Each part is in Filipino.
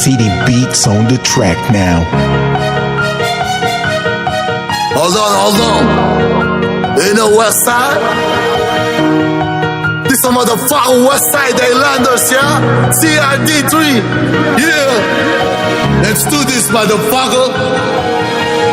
TD Beats on the track now. Hold on. In the west side? This a motherfucking west side Islanders, yeah? CRD3, yeah! Let's do this, motherfucker!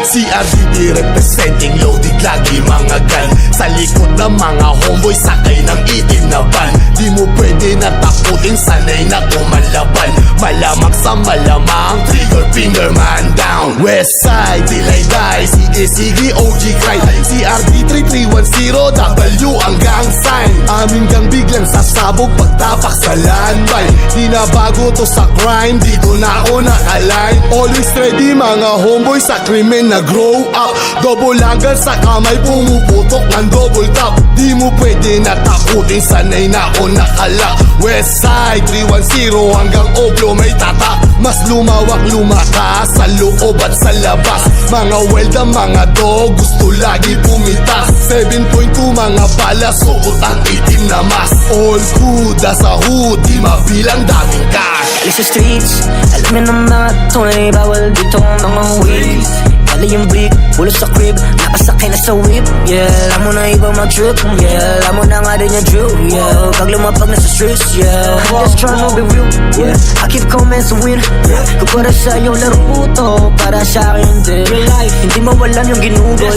CRD representing loaded lagi mga gun. Sa likod ng mga homeboy sakay ng itim na van. Di mo pwede natakutin, sanay na kumalaban. Malamang sa malamang, trigger finger man down. West side, dilay-day, sige OG cry. CRD 3310, W ang gang sign. Amin kang biglang sasabog pagtapak sa landmine. Di na bago to sa crime, dito na ako nakaline. Always ready mga homeboy sa krimen na grow up. Double lagan sa kamay, pumuputok ng double tap. Di mo pwede natakutin, sanay na ako nakalak. West side 310 hanggang Oblo may tatak. Mas lumawak lumakas sa loob at sa labas. Mga welda, mga dog, gusto lagi pumitas. 7.2 mga bala, suot ang itim na mas. All good, sa hood, di mabilang daming cash. Alis sa streets, alam mo ng mga tunay, bawal dito ang mga ways. Kala yung brick, bulos sa crib, nakasakay na sa whip. Yeah, alam mo na ibang mag-trip. Yeah, alam mo na nga din yung drill. Yeah, pag lumapag na sa streets. Yeah, I'm just trying to be real. Yeah, I keep comments to win. Yeah, kumpara sa iyong laro puto, para sa akin din. Real life, hindi mawalan yung ginugol.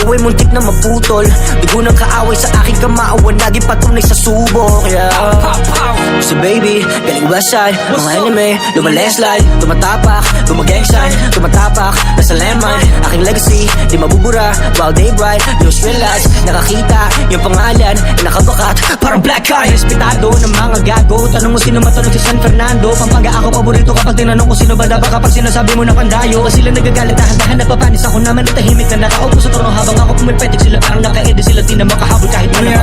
Buhay muntik na maputol. Dugo ng kaaway sa aking kamaawan, naging patunay sa subok. Yeah, so baby, galing west side, mga enemy, lumalesslide, tumatapak, tumagang sign, tumatapak, nasa landmine. Aking legacy, di mabubura, while they bright, news realize, nakakita, yung pangalan, nakabakat, parang black eye. Respetado ng mga gago, tanong mo sino matunog sa San Fernando. Pampaga ako paborito kapag tinanong ko sino ba dapat. Kapag sinasabi mo na pandayo, kasi sila nagagalit, dahan-dahan napapanis. Ako naman ay tahimik na nakaupo sa trono habang ako pumipetik. Sila parang nakaede, sila di na makahabol kahit ano.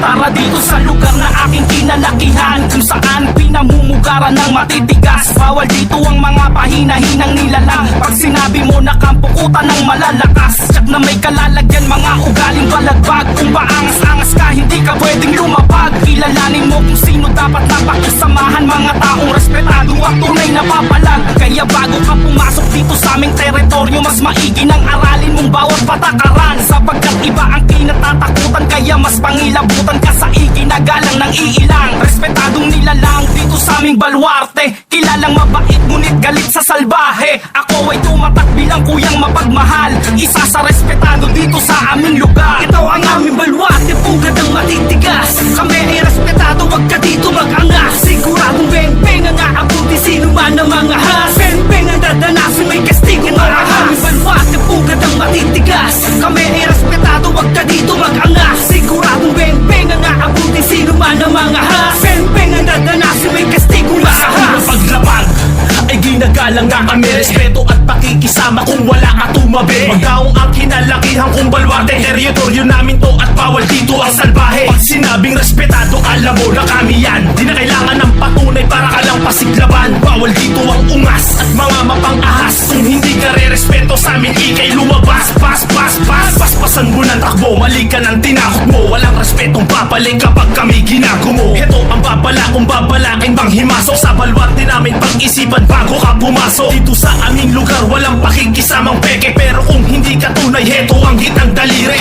Tara dito sa lugar na aking kinalakihan, kung saan pinamumugaran ng matitigas. Bawal dito ang mga pahina-hinang nilalang. Pag sinabi mo na kampukutan ng malalakas, tsak na may kalalagyan, mga ugaling balagbag. Kung paangas-angas ka, hindi ka pwedeng lumapag. Kilalanin mo kung sino dapat na pakisamahan. Mga taong respetado at tunay na papalag. Kaya bago ka pumasok dito sa aming teritoryo, mas maigi nang aralin mong bawat patakaran. Sapagkat iba ang kinatatakutan, kaya mas pangilabutan ka sa iginagalang ng iilang. Respetadong nilalang dito sa aming baluarte, kilalang mabait ngunit galit sa salbahe. Ako ay tumatak bilang kuyang mapagmahal, isa sa respetado dito sa aming lugar. Ito ang aming baluarte, pugad ng matitigas. Kami ay respetado, wag ka dito mag-angas. Siguradong beng-beng ang aabuti, sino man ang mga has. Beng-beng ang dadanasin, may kastigo marahas. Aming baluarte, pugad ng matitigas. Kami ay respetado, wag ka dito mag-angas. Siguradong beng-beng ang aabuti, sino man ang mga has. Beng-beng ang dadanasin, may kastigo marahas. Paglabag ay ginagalang na kami, respeto at pakikisama kung wala ka tumabi. Magkaong ang kinalakihan kong baluarte, teritoryo namin to at bawal dito ang salbahe. Pag sinabing respetado, alam mo na kami yan. Di na kailangan ng patunay para ka lang pasiglaban. Bawal dito ang ungas at mga mapang-ahas. Kung hindi ka re-respeto sa amin, ikay lumabas. Paspasan mo ng takbo, mali ka ng tinakot mo. Walang respetong papaling kapag kami ginagumo. Ito ang babala kung babalakin bang himasok sa baluarte namin, pag-isipan bago ka pumasok. Dito sa aming lugar, walang pakikisamang peke. Pero kung hindi ka tunay, heto ang hitang daliri.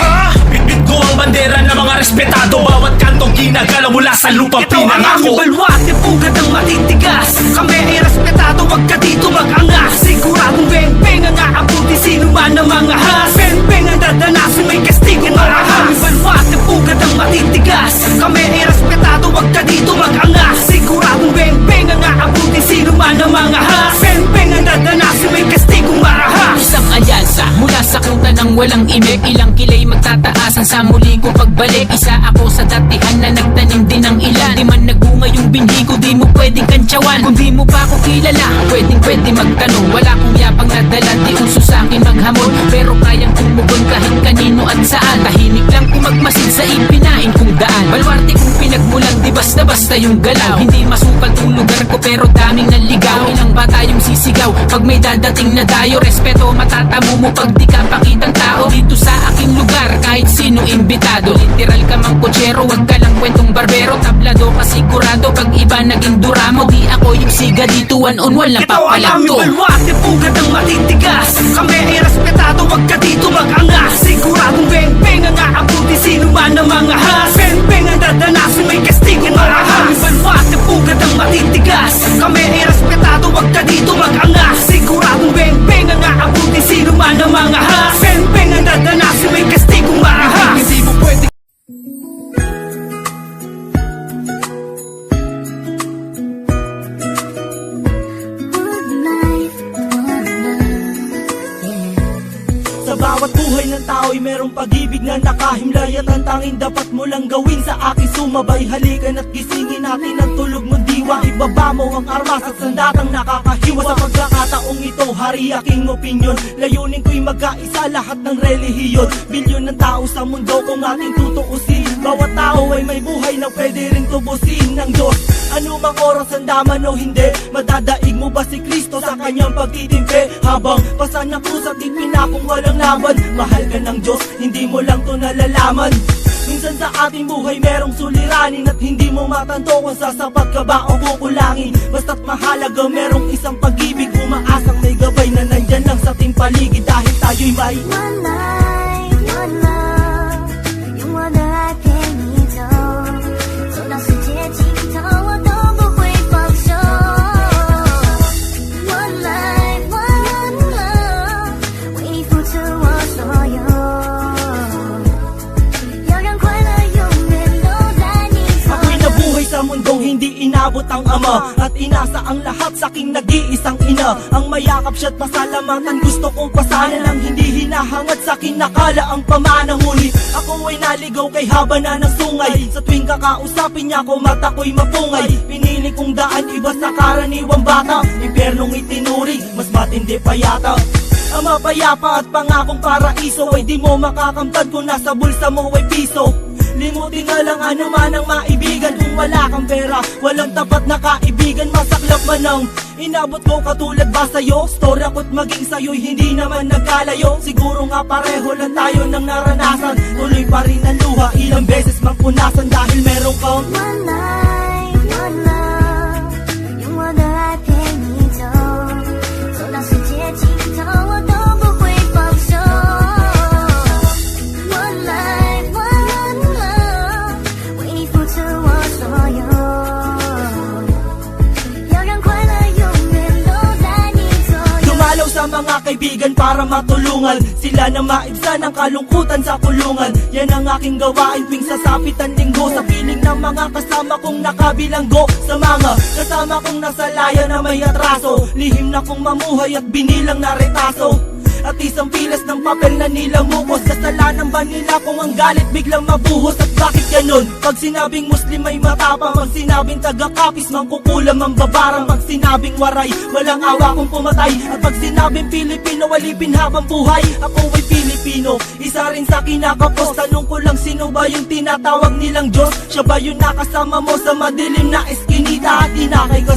Bitbit ko ang bandera ng mga respetado. Bawat kantong ginagalaw mula sa lupang pinangako. Ito ang aming baluarte, pugad ng matitigas. Kami ay respetado, wag ka dito mag-angas. Siguradong beng-beng ang aabuti, sino man ang mga has. Beng-beng ang dadanasin, may kastigo marahas. Aming baluarte, pugad ng matitigas. Kami ay respetado, wag ka dito mag-angas. Siguradong beng-beng ang aabuti, sino man ang mga has. Beng-beng ang dadanasin, may kastigo marahas. Isang alyansa mula sa kuta ng walang imik. Ilang kilay magtataasan sa muli ko pagbalik. Isa ako sa datihan na nagtanim din ng ilan. Di man nagbunga yung binhi ko, di mo pwedeng kantsawan. Kung di mo pa ako kilala, pwede magtanong. Wala kong yapang nadala, di uso sa'kin maghamon. Pero kayang tumugon kahit kanino at saan. Tahimik lang kung magmasid sa ipinain kong daan. Balwarte kong pinagmulan, di basta-basta yung galaw. Hindi masukal tong lugar ko pero daming naligaw. Ilang bata yung sisigaw pag may dadating na dayo. Respeto matatamo mo pag di ka pakitang tao. Dito sa aking lugar kahit sino imbitado. Literal ka mang kutsero, wag ka lang kwentong barbero. Tablado ka sigurado pag iba naging duramo. Di ako yung siga dito, one on one lang Ito ang aming papalakto. balwate, pugad ng matitigas. Kami ay respetado, wag ka dito mag-angas. Siguradong beng-beng ang aabuti, sino man ang mga has. Beng-beng ang dadanasin, may kastigo marahas. Aming balwate, pugad ng matitigas. Kami ay respetado, wag ka dito mag-angas. Siguradong beng-beng ang aabuti, sino man ang mga has. Beng-beng ang dadanasin, may kastigo marahas. Hindi mo pwede Sa bawat buhay ng tao'y merong pag-ibig na nakahimlay. At ang tanging dapat mo lang gawin sa akin sumabay. Halikan at gisingin natin ang tulog mong diwa. Ibaba mo ang armas at sandatang nakakahiwa. Sa pagkakataong ito, hari aking opinyon. Layunin ko'y magkaisa lahat ng relihiyon. Bilyon ng tao sa mundo kung ating tutuusin. Bawat tao ay may buhay na pwede rin tubusin ng Diyos. Ano mang oras ang daman o hindi, madadaig mo ba si Kristo sa kanyang pagtitimpe? Habang pasan ng krus at ipinakong walang laban. Mahal ka ng Diyos, hindi mo lang to nalalaman. Minsan sa ating buhay merong suliranin at hindi mo matanto kung sasapat ka ba o kukulangin. Basta't mahalaga merong isang pag-ibig, umaasang may gabay na nandyan lang sa ating paligid. Dahil tayo'y may One life, one love，用我的爱陪你走，走到世界尽头，我都不会放手。One life, one love，为你付出我所有，要让快乐永远都在你左 Ako'y 右。 nabuhay sa mundong hindi inabot ang ama. At inasa ang lahat sa aking nag-iisang ina. Ang mayakap siya't pasalamatan, gusto kong pasanan ang hindi hinahangad sa akin nakala ang pamana. Ngunit ako ay naligaw kay haba na ng sungay. Sa tuwing kakausapin niya ko, mata ko'y mapungay. Pinili kong daan, iba sa karaniwang bata. Impyernong itinuring, mas matindi pa yata. Ang mapayapa at pangakong paraiso ay di mo makakamtan kung nasa bulsa mo ay piso. Limutin na lang ano man ang maibigan. Kung wala kang pera, walang tapat na kaibigan. Masaklap man ang inabot ko katulad ba sa'yo? Story ako't maging sa'yo'y hindi naman nagkalayo. Siguro nga pareho lang tayo ng naranasan. Tuloy pa rin ang luha, ilang beses mang punasan. Dahil meron kang One life, one love，用我的爱陪你走，走到世界尽头，我都不会放手。One life, one love，为你付出我所有，要让快乐永远都在你左右。 dumalaw sa mga kaibigan para matulungan sila na maibsan ang kalungkutan sa kulungan. Yan ang aking gawain tuwing sasapit ang linggo. Sa piling ng mga kasama kong nakabilanggo, sa mga kasama kong nasa laya na may atraso. Lihim na kong mamuhay at binilang na retaso. At isang pilas ng papel na nilamukos. Kasalanan ba nila kung ang galit biglang mabuhos? At bakit ganun? Pag sinabing Muslim ay matapang, pag sinabing taga-kapis mangkukulam ang babarang, pag sinabing waray walang awa kung pumatay, at pag sinabing Pilipino walipin habang buhay. Ako ay Pilipino, isa rin sa kinakapos. Tanong ko lang, sino ba yung tinatawag nilang Diyos? Siya ba yung nakasama mo sa madilim na eskinita? At inakay ka